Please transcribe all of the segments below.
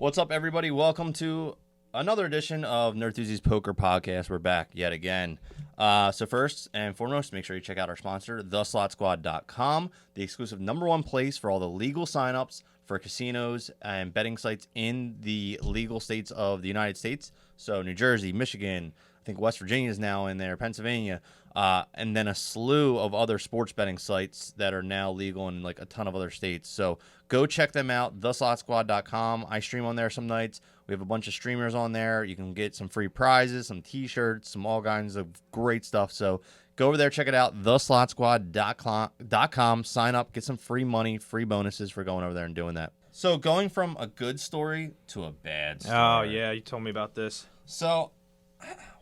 What's up, everybody? Welcome to another edition of Nerdthusiast Poker Podcast. We're back yet again. So first and foremost, make sure you check out our sponsor, theslotsquad.com, the exclusive #1 place for all the legal signups for casinos and betting sites in the legal states of the United States. So New Jersey, Michigan, I think West Virginia is now in there, Pennsylvania, and then a slew of other sports betting sites that are now legal in like a ton of other states. So go check them out, theslotsquad.com. I stream on there some nights. We have a bunch of streamers on there. You can get some free prizes, some t-shirts, some all kinds of great stuff. So go over there, check it out, theslotsquad.com. Sign up, get some free money, free bonuses for going over there and doing that. So going from a good story to a bad story. Oh, yeah, you told me about this. So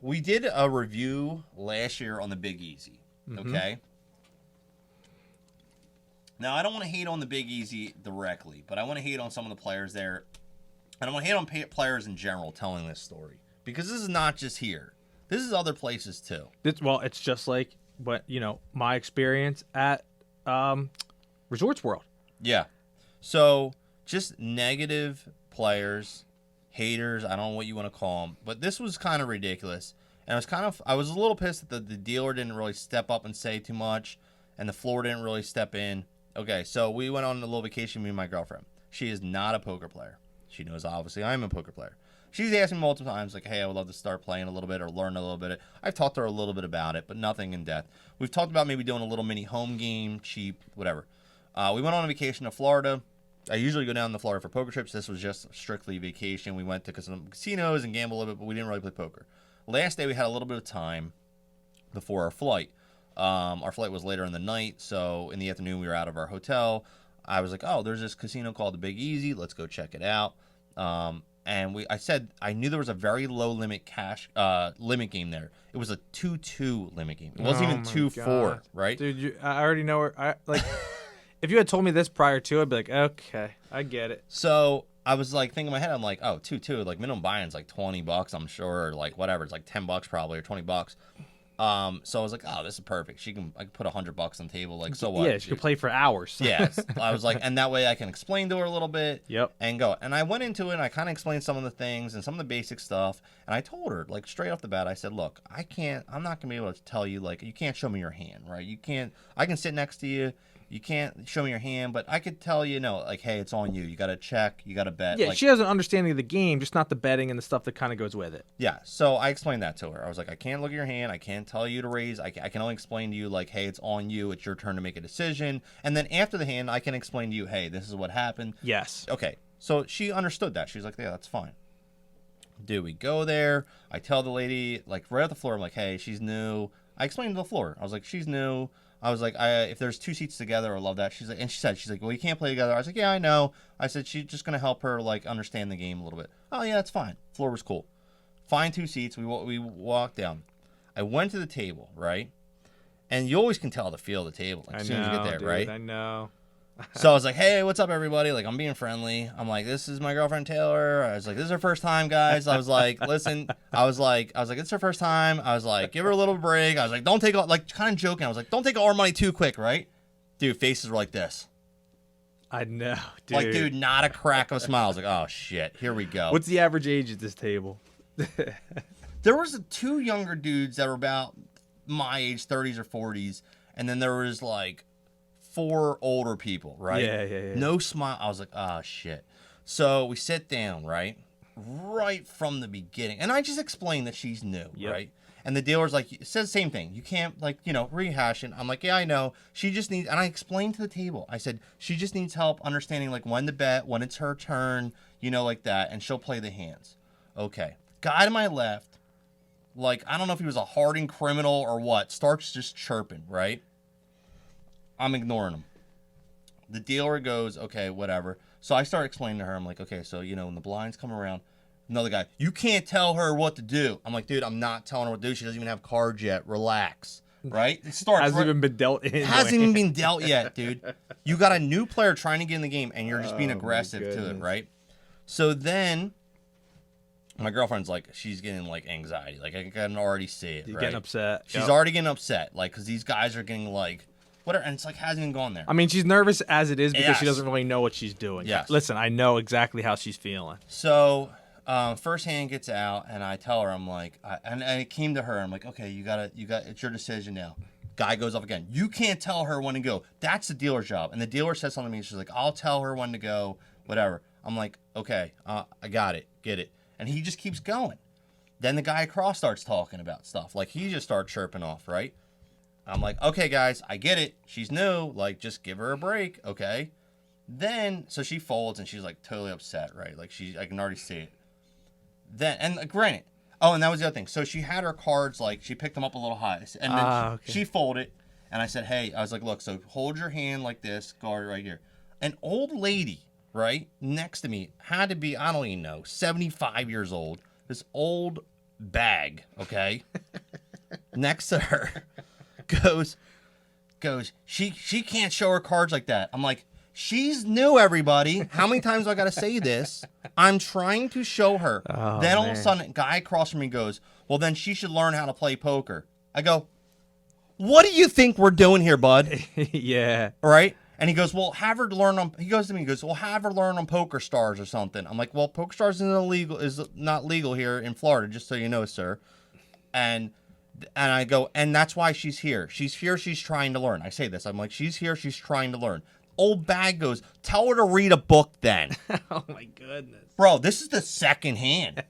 we did a review last year on the Big Easy, okay? Now, I don't want to hate on the Big Easy directly, but I want to hate on some of the players there. And I want to hate on players in general telling this story. Because this is not just here. This is other places, too. It's just like my experience at Resorts World. Yeah. So, just negative players, haters, I don't know what you want to call them. But this was kind of ridiculous. And I was a little pissed that the dealer didn't really step up and say too much. And the floor didn't really step in. Okay, so we went on a little vacation, me and my girlfriend. She is not a poker player. She knows, obviously, I'm a poker player. She's asked me multiple times, like, hey, I would love to start playing a little bit or learn a little bit. I've talked to her a little bit about it, but nothing in depth. We've talked about maybe doing a little mini home game, cheap, whatever. We went on a vacation to Florida. I usually go down to Florida for poker trips. This was just strictly vacation. We went to some casinos and gambled a little bit, but we didn't really play poker. Last day, we had a little bit of time before our flight. Our flight was later in the night, so in the afternoon we were out of our hotel. I was like, oh, there's this casino called the Big Easy. Let's go check it out. And I said I knew there was a very low limit limit game there. It was a 2-2 limit game. It wasn't even 2-4, right? Dude, I already know where if you had told me this prior to, I'd be like, okay, I get it. So I was like thinking in my head, I'm like, oh, 2-2, like minimum buy-in's like $20, I'm sure, or like whatever. It's like $10 probably or $20. So I was like, oh, this is perfect. I can put $100 on the table. Like, so what? Yeah, she could play for hours. Yeah. I was like, and that way I can explain to her a little bit. Yep. And go. And I went into it and I kind of explained some of the things and some of the basic stuff. And I told her, like, straight off the bat, I said, look, I'm not going to be able to tell you, like, you can't show me your hand, right? I can sit next to you. You can't show me your hand, but I could tell you, no, like, hey, it's on you. You got to check. You got to bet. Yeah, like, she has an understanding of the game, just not the betting and the stuff that kind of goes with it. Yeah, so I explained that to her. I was like, I can't look at your hand. I can't tell you to raise. I can only explain to you, like, hey, it's on you. It's your turn to make a decision. And then after the hand, I can explain to you, hey, this is what happened. Yes. Okay, so she understood that. She's like, yeah, that's fine. Dude, we go there. I tell the lady, like, right off the floor, I'm like, hey, she's new. I explained to the floor. I was like, she's new. I was like, if there's 2 seats together, I love that. She's like, she's like, well, you can't play together. I was like, yeah, I know. I said, she's just going to help her, like, understand the game a little bit. Oh, yeah, that's fine. Floor was cool. Find 2 seats. We walked down. I went to the table, right? And you always can tell the feel of the table, like, as soon as you get there, dude, right? I know. So I was like, hey, what's up, everybody? Like, I'm being friendly. I'm like, this is my girlfriend, Taylor. I was like, this is her first time, guys. I was like, listen. I was like, it's her first time. I was like, give her a little break. I was like, don't take all, like, kind of joking. I was like, don't take all our money too quick, right? Dude, faces were like this. I know, dude. Like, dude, not a crack of a smile. I was like, oh, shit, here we go. What's the average age at this table? There was 2 younger dudes that were about my age, 30s or 40s. And then there was, like, 4 older people, right? Yeah. No smile. I was like, oh, shit. So we sit down, right? Right from the beginning. And I just explained that she's new, right? And the dealer's like, it says the same thing. You can't, like, rehash it. I'm like, yeah, I know. She just needs, and I explained to the table. I said, she just needs help understanding, like, when to bet, when it's her turn, like that. And she'll play the hands. Okay. Guy to my left, like, I don't know if he was a hardened criminal or what, starts just chirping, right? I'm ignoring him. The dealer goes, okay, whatever. So I start explaining to her. I'm like, okay, so, when the blinds come around, another guy, you can't tell her what to do. I'm like, dude, I'm not telling her what to do. She doesn't even have cards yet. Relax, right? It starts. Hasn't even been dealt in. Hasn't even been dealt yet, dude. You got a new player trying to get in the game, and you're just being aggressive to it, right? So then my girlfriend's like, she's getting, like, anxiety. Like, I can already see it, You're right? getting upset. She's already getting upset, like, because these guys are getting, like, whatever, and it's like hasn't even gone there. I mean, she's nervous as it is because she Yes. doesn't really know what she's doing. Yes. Listen, I know exactly how she's feeling. So, first hand gets out, and I tell her, I'm like, and it came to her. I'm like, okay, you got, it's your decision now. Guy goes off again. You can't tell her when to go. That's the dealer's job. And the dealer says something to me. She's like, I'll tell her when to go, whatever. I'm like, okay, I got it, get it. And he just keeps going. Then the guy across starts talking about stuff. Like, he just starts chirping off, right? I'm like, okay, guys, I get it. She's new. Like, just give her a break, okay? Then, so she folds, and she's, like, totally upset, right? Like, I can already see it. Then, and granted, and that was the other thing. So she had her cards, like, she picked them up a little high. And then she folded, and I said, hey, I was like, look, so hold your hand like this, guard right here. An old lady, right, next to me, had to be, I don't even know, 75 years old. This old bag, okay, next to her, goes, she can't show her cards like that. I'm like, she's new, everybody. How many times do I got to say this? I'm trying to show her. Then all of a sudden, a guy across from me goes, well, then she should learn how to play poker. I go, what do you think we're doing here, bud? Yeah. All right. And he goes, well, have her learn on, he goes to me, he goes, well, have her learn on Poker Stars or something. I'm like, well, Poker Stars is not legal here in Florida, just so you know, sir. And I go, and that's why she's here. She's here, she's trying to learn. I say this, I'm like, she's here, she's trying to learn. Old bag goes, tell her to read a book then. Oh, my goodness. Bro, this is the second hand.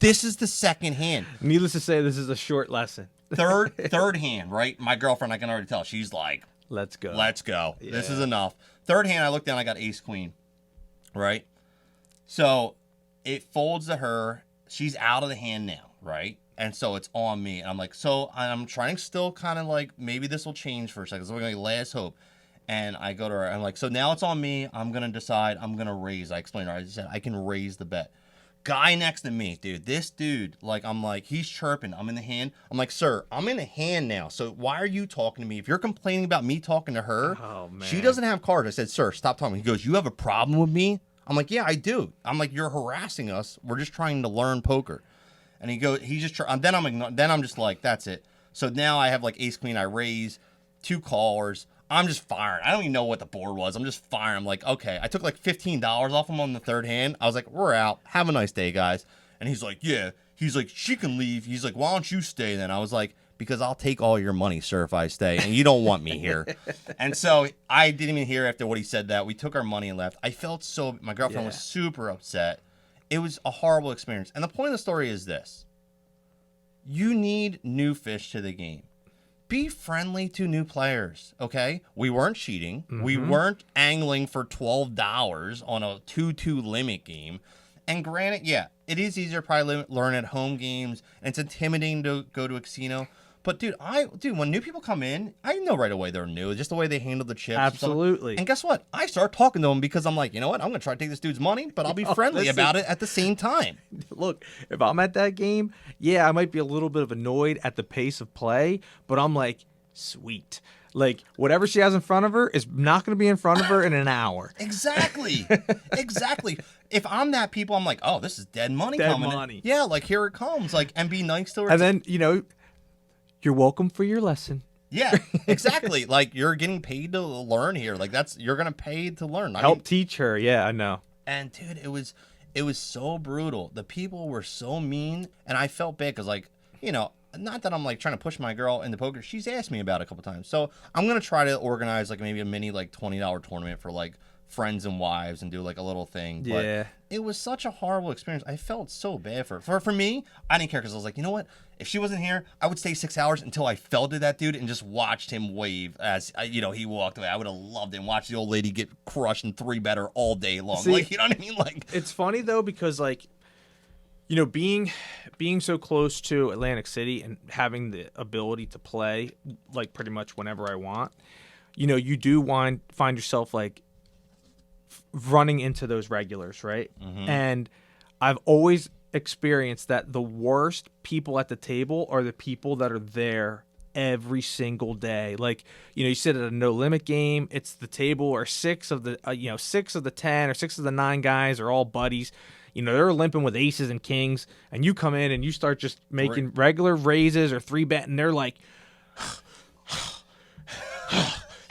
This is the second hand. Needless to say, this is a short lesson. Third hand, right? My girlfriend, I can already tell, she's like, let's go. Let's go. Yeah. This is enough. Third hand, I look down, I got ace queen. Right? So it folds to her. She's out of the hand now, right? And so it's on me. And I'm like, so I'm trying to still kind of like, maybe this will change for a second. So we're going to last hope. And I go to her. I'm like, so now it's on me. I'm going to decide. I'm going to raise. I explained to her. I said, I can raise the bet. Guy next to me, dude. This dude, like, I'm like, he's chirping. I'm in the hand. I'm like, sir, I'm in the hand now. So why are you talking to me? If you're complaining about me talking to her, she doesn't have cards. I said, sir, stop talking. He goes, you have a problem with me? I'm like, yeah, I do. I'm like, you're harassing us. We're just trying to learn poker. And he goes, then I'm just like, that's it. So now I have like ace queen. I raise 2 callers. I'm just firing. I don't even know what the board was. I'm just firing. I'm like, okay. I took like $15 off him on the third hand. I was like, we're out. Have a nice day, guys. And he's like, yeah. He's like, she can leave. He's like, why don't you stay then? I was like, because I'll take all your money, sir, if I stay. And you don't want me here. And so I didn't even hear after what he said that. We took our money and left. I felt so, my girlfriend was super upset. It was a horrible experience. And the point of the story is this. You need new fish to the game. Be friendly to new players, okay? We weren't cheating. Mm-hmm. We weren't angling for $12 on a 2-2 limit game. And granted, yeah, it is easier to probably learn at home games, and it's intimidating to go to a casino. But, dude, when new people come in, I know right away they're new. Just the way they handle the chips. Absolutely. And guess what? I start talking to them because I'm like, you know what? I'm going to try to take this dude's money, but I'll be friendly about it at the same time. Look, if I'm at that game, yeah, I might be a little bit of annoyed at the pace of play, but I'm like, sweet. Like, whatever she has in front of her is not going to be in front of her in an hour. Exactly. Exactly. If I'm that people, I'm like, oh, this is dead money coming. Dead money. Yeah, like, here it comes. Like, and be nice to her. And then, you're welcome for your lesson. Yeah, exactly. Like, you're getting paid to learn here. Like, you're going to pay to learn. Help teach her. Yeah, I know. And, dude, it was so brutal. The people were so mean. And I felt bad because, like, not that I'm like trying to push my girl into poker. She's asked me about it a couple times. So I'm going to try to organize like maybe a mini like $20 tournament for like friends and wives and do like a little thing. Yeah. But it was such a horrible experience. I felt so bad for her. For me, I didn't care because I was like, you know what? If she wasn't here, I would stay 6 hours until I fell to that dude and just watched him wave as, he walked away. I would have loved it and watched the old lady get crushed in 3-better all day long. See, like, you know what I mean? Like, it's funny though because like, being so close to Atlantic City and having the ability to play like pretty much whenever I want, you do find yourself like running into those regulars, right? Mm-hmm. And I've always experienced that the worst people at the table are the people that are there every single day. Like, you sit at a no limit game, it's the table or 6 of the 6 of the 10 or 6 of the 9 guys are all buddies. They're limping with aces and kings, and you come in and you start just making regular raises or 3-bet, and they're like,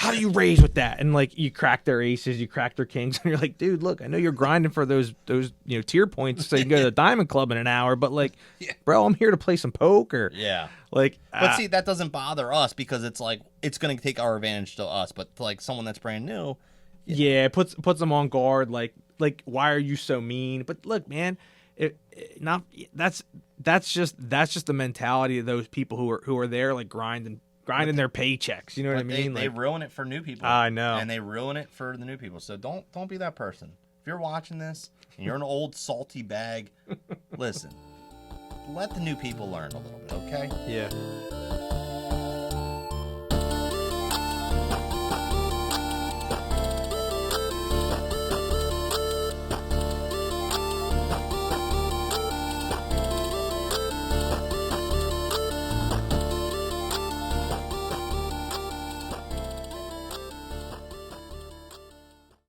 how do you raise with that? And like you crack their aces, you crack their kings, and you're like, dude, look, I know you're grinding for those tier points so you can go to the Diamond Club in an hour, but like, bro, I'm here to play some poker. Yeah. Like, But see, that doesn't bother us because it's like it's going to take our advantage to us. But to like someone that's brand new, yeah, it puts them on guard. Like why are you so mean? But look, man, that's just the mentality of those people who are there like grinding their paychecks. You know what I mean? They ruin it for new people. I know, and they ruin it for the new people. So don't be that person. If you're watching this and you're an old salty bag, listen. Let the new people learn a little bit, okay? Yeah.